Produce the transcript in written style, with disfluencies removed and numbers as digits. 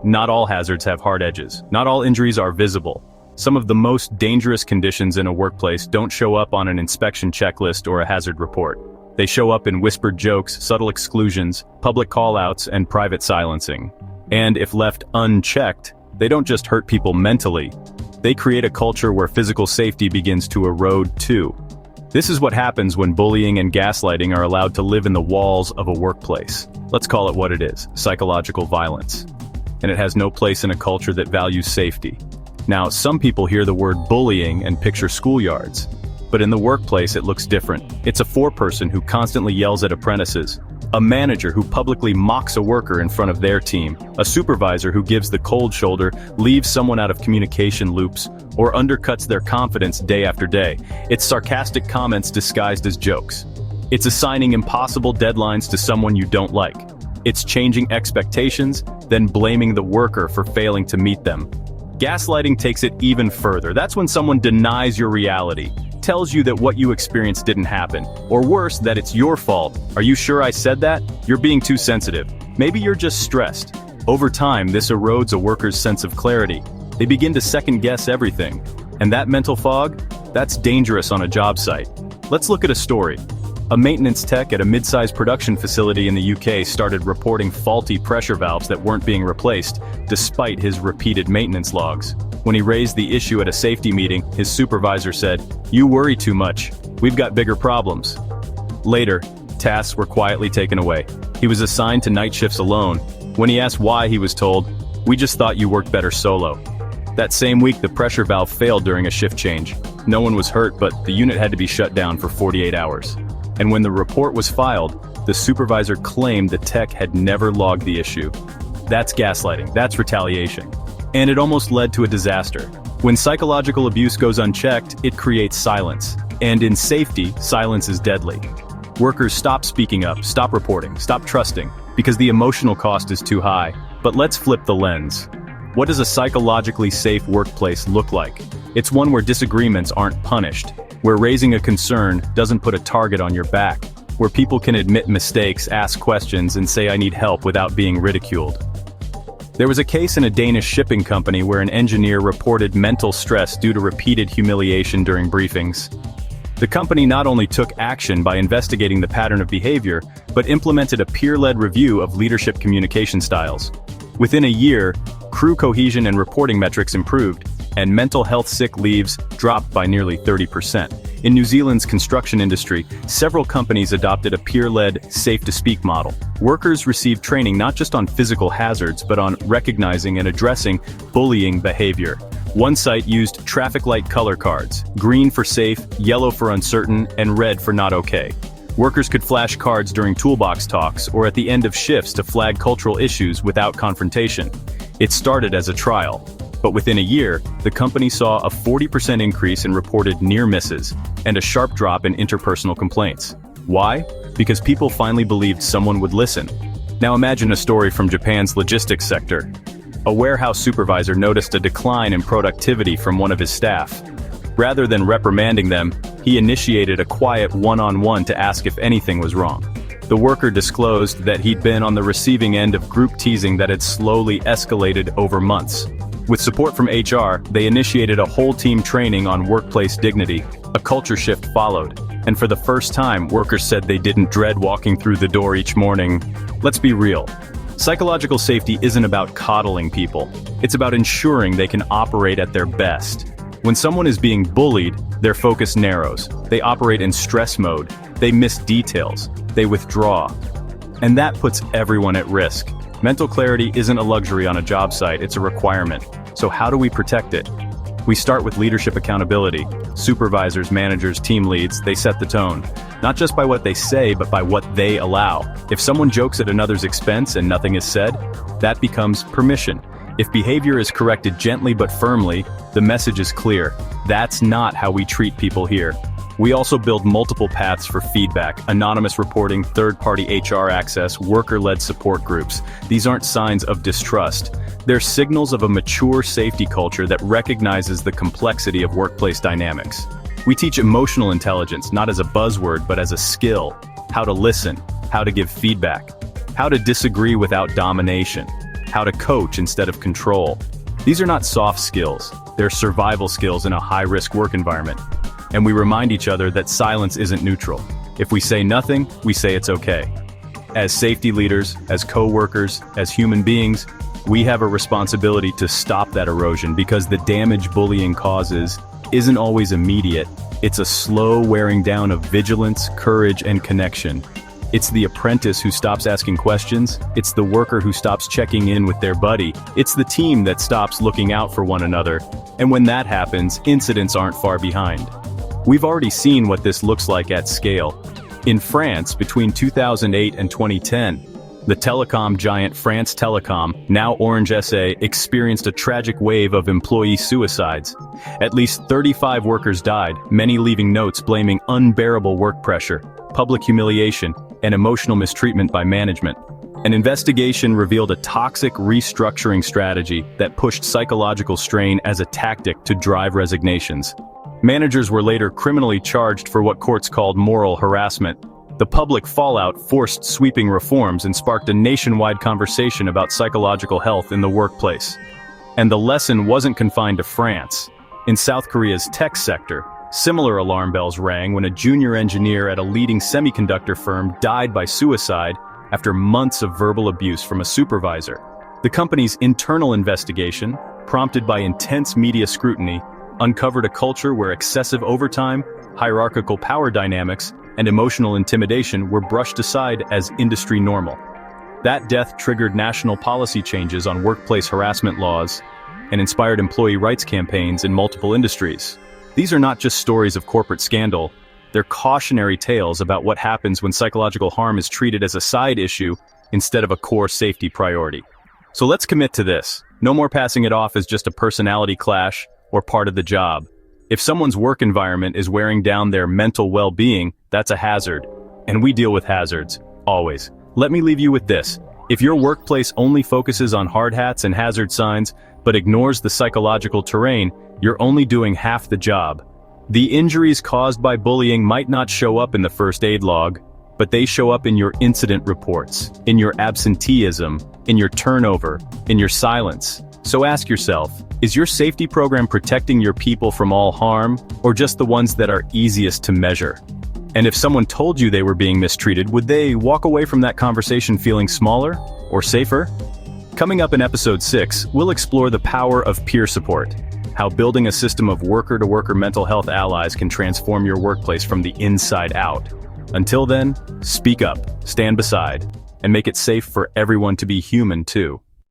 Not all hazards have hard edges. Not all injuries are visible. Some of the most dangerous conditions in a workplace don't show up on an inspection checklist or a hazard report. They show up in whispered jokes, subtle exclusions, public call-outs, and private silencing. And if left unchecked, they don't just hurt people mentally. They create a culture where physical safety begins to erode too. This is what happens when bullying and gaslighting are allowed to live in the walls of a workplace. Let's call it what it is: psychological violence. And it has no place in a culture that values safety. Now, some people hear the word bullying and picture schoolyards. But in the workplace, it looks different. It's a foreperson who constantly yells at apprentices, a manager who publicly mocks a worker in front of their team, a supervisor who gives the cold shoulder, leaves someone out of communication loops, or undercuts their confidence day after day. It's sarcastic comments disguised as jokes. It's assigning impossible deadlines to someone you don't like. It's changing expectations, then blaming the worker for failing to meet them. Gaslighting takes it even further. That's when someone denies your reality, tells you that what you experienced didn't happen, or worse, that it's your fault. Are you sure I said that? You're being too sensitive. Maybe you're just stressed. Over time, this erodes a worker's sense of clarity. They begin to second-guess everything. And that mental fog? That's dangerous on a job site. Let's look at a story. A maintenance tech at a mid-sized production facility in the UK started reporting faulty pressure valves that weren't being replaced, despite his repeated maintenance logs. When he raised the issue at a safety meeting, his supervisor said, "You worry too much. We've got bigger problems." Later, tasks were quietly taken away. He was assigned to night shifts alone. When he asked why, he was told, "We just thought you worked better solo." That same week, the pressure valve failed during a shift change. No one was hurt, but the unit had to be shut down for 48 hours. And when the report was filed, the supervisor claimed the tech had never logged the issue. That's gaslighting. That's retaliation. And it almost led to a disaster. When psychological abuse goes unchecked, it creates silence. And in safety, silence is deadly. Workers stop speaking up, stop reporting, stop trusting, because the emotional cost is too high. But let's flip the lens. What does a psychologically safe workplace look like? It's one where disagreements aren't punished, where raising a concern doesn't put a target on your back, where people can admit mistakes, ask questions, and say "I need help" without being ridiculed. There was a case in a Danish shipping company where an engineer reported mental stress due to repeated humiliation during briefings. The company not only took action by investigating the pattern of behavior, but implemented a peer-led review of leadership communication styles. Within a year, crew cohesion and reporting metrics improved, and mental health sick leaves dropped by nearly 30%. In New Zealand's construction industry, several companies adopted a peer-led, safe-to-speak model. Workers received training not just on physical hazards, but on recognizing and addressing bullying behavior. One site used traffic light color cards: green for safe, yellow for uncertain, and red for not okay. Workers could flash cards during toolbox talks or at the end of shifts to flag cultural issues without confrontation. It started as a trial. But within a year, the company saw a 40% increase in reported near misses and a sharp drop in interpersonal complaints. Why? Because people finally believed someone would listen. Now imagine a story from Japan's logistics sector. A warehouse supervisor noticed a decline in productivity from one of his staff. Rather than reprimanding them, he initiated a quiet one-on-one to ask if anything was wrong. The worker disclosed that he'd been on the receiving end of group teasing that had slowly escalated over months. With support from HR, they initiated a whole team training on workplace dignity. A culture shift followed, and for the first time, workers said they didn't dread walking through the door each morning. Let's be real. Psychological safety isn't about coddling people. It's about ensuring they can operate at their best. When someone is being bullied, their focus narrows. They operate in stress mode. They miss details. They withdraw. And that puts everyone at risk. Mental clarity isn't a luxury on a job site, it's a requirement. So how do we protect it? We start with leadership accountability. Supervisors, managers, team leads, they set the tone. Not just by what they say, but by what they allow. If someone jokes at another's expense and nothing is said, that becomes permission. If behavior is corrected gently but firmly, the message is clear. That's not how we treat people here. We also build multiple paths for feedback: anonymous reporting, third-party HR access, worker-led support groups. These aren't signs of distrust. They're signals of a mature safety culture that recognizes the complexity of workplace dynamics. We teach emotional intelligence not as a buzzword but as a skill: how to listen, how to give feedback, how to disagree without domination. how to coach instead of control. These are not soft skills, they're survival skills in a high-risk work environment. And we remind each other that silence isn't neutral. If we say nothing, we say it's okay. As safety leaders, as co-workers, as human beings, we have a responsibility to stop that erosion because the damage bullying causes isn't always immediate. It's a slow wearing down of vigilance, courage, and connection. It's the apprentice who stops asking questions. It's the worker who stops checking in with their buddy. It's the team that stops looking out for one another. And when that happens, incidents aren't far behind. We've already seen what this looks like at scale. In France, between 2008 and 2010, the telecom giant France Telecom, now Orange SA, experienced a tragic wave of employee suicides. At least 35 workers died, many leaving notes blaming unbearable work pressure, public humiliation, and emotional mistreatment by management. An investigation revealed a toxic restructuring strategy that pushed psychological strain as a tactic to drive resignations. Managers were later criminally charged for what courts called moral harassment. The public fallout forced sweeping reforms and sparked a nationwide conversation about psychological health in the workplace. And the lesson wasn't confined to France. In South Korea's tech sector, similar alarm bells rang when a junior engineer at a leading semiconductor firm died by suicide after months of verbal abuse from a supervisor. The company's internal investigation, prompted by intense media scrutiny, uncovered a culture where excessive overtime, hierarchical power dynamics, and emotional intimidation were brushed aside as industry normal. That death triggered national policy changes on workplace harassment laws and inspired employee rights campaigns in multiple industries. These are not just stories of corporate scandal, they're cautionary tales about what happens when psychological harm is treated as a side issue instead of a core safety priority. So let's commit to this. No more passing it off as just a personality clash or part of the job. If someone's work environment is wearing down their mental well-being, that's a hazard. And we deal with hazards, always. Let me leave you with this. If your workplace only focuses on hard hats and hazard signs, but ignores the psychological terrain, you're only doing half the job. The injuries caused by bullying might not show up in the first aid log, but they show up in your incident reports, in your absenteeism, in your turnover, in your silence. So ask yourself, is your safety program protecting your people from all harm, or just the ones that are easiest to measure? And if someone told you they were being mistreated, would they walk away from that conversation feeling smaller or safer? Coming up in episode 6, we'll explore the power of peer support, how building a system of worker-to-worker mental health allies can transform your workplace from the inside out. Until then, speak up, stand beside, and make it safe for everyone to be human too.